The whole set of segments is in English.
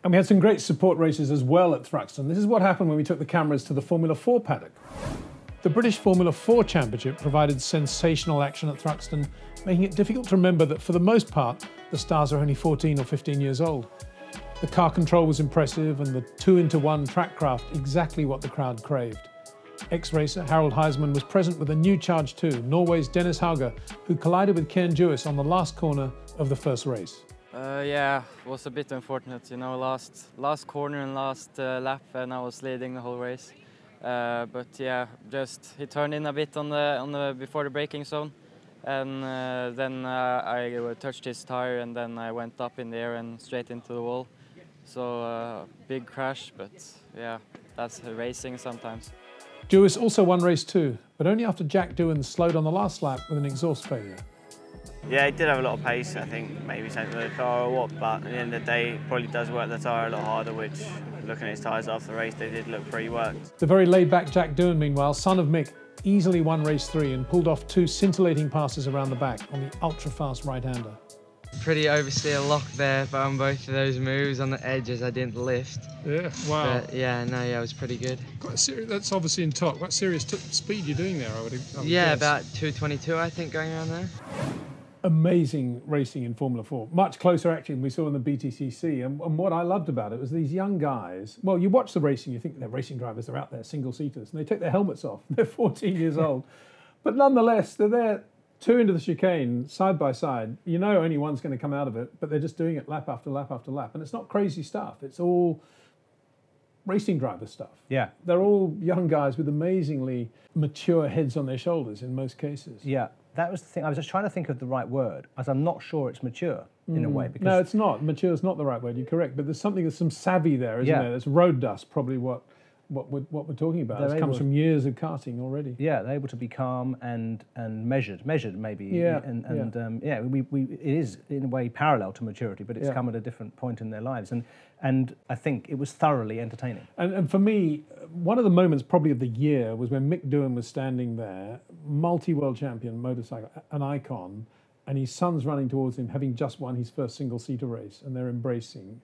And we had some great support races as well at Thruxton. This is what happened when we took the cameras to the Formula 4 paddock. The British Formula 4 Championship provided sensational action at Thruxton, making it difficult to remember that for the most part, the stars are only 14 or 15 years old. The car control was impressive and the 2-into-1 track craft exactly what the crowd craved. Ex-racer Harold Heisman was present with a new Charge 2, Norway's Dennis Hauger, who collided with Ken Jewis on the last corner of the first race. Yeah, it was a bit unfortunate, you know, last corner and last lap, and I was leading the whole race. But yeah, just he turned in a bit on the before the braking zone, and then I touched his tire, and then I went up in the air and straight into the wall. So big crash, but yeah, that's racing sometimes. Jewis also won race 2, but only after Jack Doohan slowed on the last lap with an exhaust failure. Yeah, he did have a lot of pace, I think, maybe something with the car or what, but at the end of the day, it probably does work the tyre a lot harder, which, looking at his tyres after the race, they did look pretty worked. The very laid-back Jack Doohan, meanwhile, son of Mick, easily won race 3 and pulled off 2 scintillating passes around the back on the ultra-fast right-hander. Pretty oversteer lock there, but on both of those moves on the edges, I didn't lift. Yeah, wow. But yeah, no, yeah, it was pretty good. Quite serious, that's obviously in top. Quite serious speed you're doing there, I would yeah, guess. About 222, I think, going around there. Amazing racing in Formula 4. Much closer actually than we saw in the BTCC. And what I loved about it was these young guys. Well, you watch the racing, you think they're racing drivers, they're out there, single-seaters, and they take their helmets off. They're 14 years old. But nonetheless, they're there, 2 into the chicane, side by side. You know only one's going to come out of it, but they're just doing it lap after lap after lap. And it's not crazy stuff. It's all racing driver stuff. Yeah. They're all young guys with amazingly mature heads on their shoulders in most cases. Yeah. That was the thing. I was just trying to think of the right word, as I'm not sure it's mature in a way. Because no, it's not. Mature is not the right word. You're correct. But there's some savvy there, isn't there? There's road dust, probably what we're talking about. It comes from years of karting already. Yeah, they're able to be calm and measured maybe. Yeah. Yeah, it is in a way parallel to maturity, but it's come at a different point in their lives. And I think it was thoroughly entertaining. And for me, one of the moments probably of the year was when Mick Doohan was standing there, multi-world champion motorcycle, an icon, and his son's running towards him, having just won his first single-seater race, and they're embracing.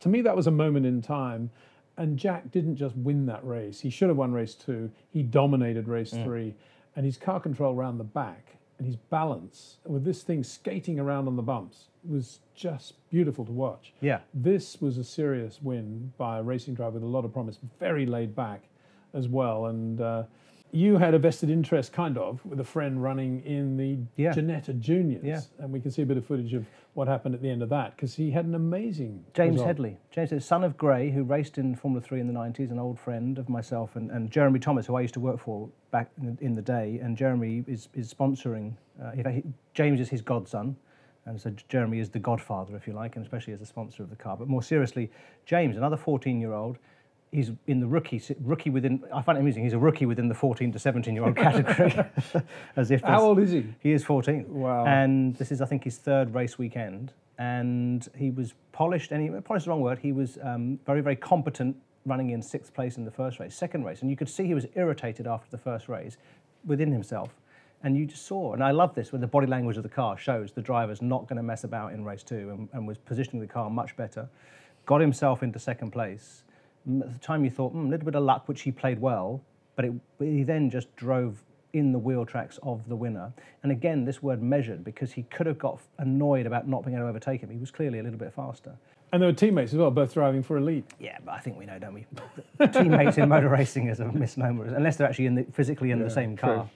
To me, that was a moment in time. And Jack didn't just win that race. He should have won race 2. He dominated race 3. And his car control around the back and his balance with this thing skating around on the bumps was just beautiful to watch. Yeah. This was a serious win by a racing driver with a lot of promise, very laid back as well. And you had a vested interest, kind of, with a friend running in the Ginetta Juniors. Yeah. And we can see a bit of footage of what happened at the end of that, because he had an amazing James result. Headley. James Headley, son of Gray, who raced in Formula 3 in the 90s, an old friend of myself, and Jeremy Thomas, who I used to work for back in the day. And Jeremy is sponsoring, in fact, James is his godson, and so Jeremy is the godfather, if you like, and especially as a sponsor of the car. But more seriously, James, another 14-year-old, he's in the rookie within, I find it amusing, he's a rookie within the 14 to 17-year-old category. As if How old is he? He is 14. Wow. And this is, I think, his 3rd race weekend. And he was polished, and polished is the wrong word, he was very, very competent, running in 6th place in the first race, second race. And you could see he was irritated after the first race within himself. And you just saw, and I love this, when the body language of the car shows the driver's not going to mess about in race 2 and was positioning the car much better, got himself into 2nd place. At the time you thought, a little bit of luck, which he played well, but he then just drove in the wheel tracks of the winner. And again, this word measured, because he could have got annoyed about not being able to overtake him. He was clearly a little bit faster. And there were teammates as well, both driving for Elite. Yeah, but I think we know, don't we? Teammates in motor racing is a misnomer, unless they're actually physically in the same car. True.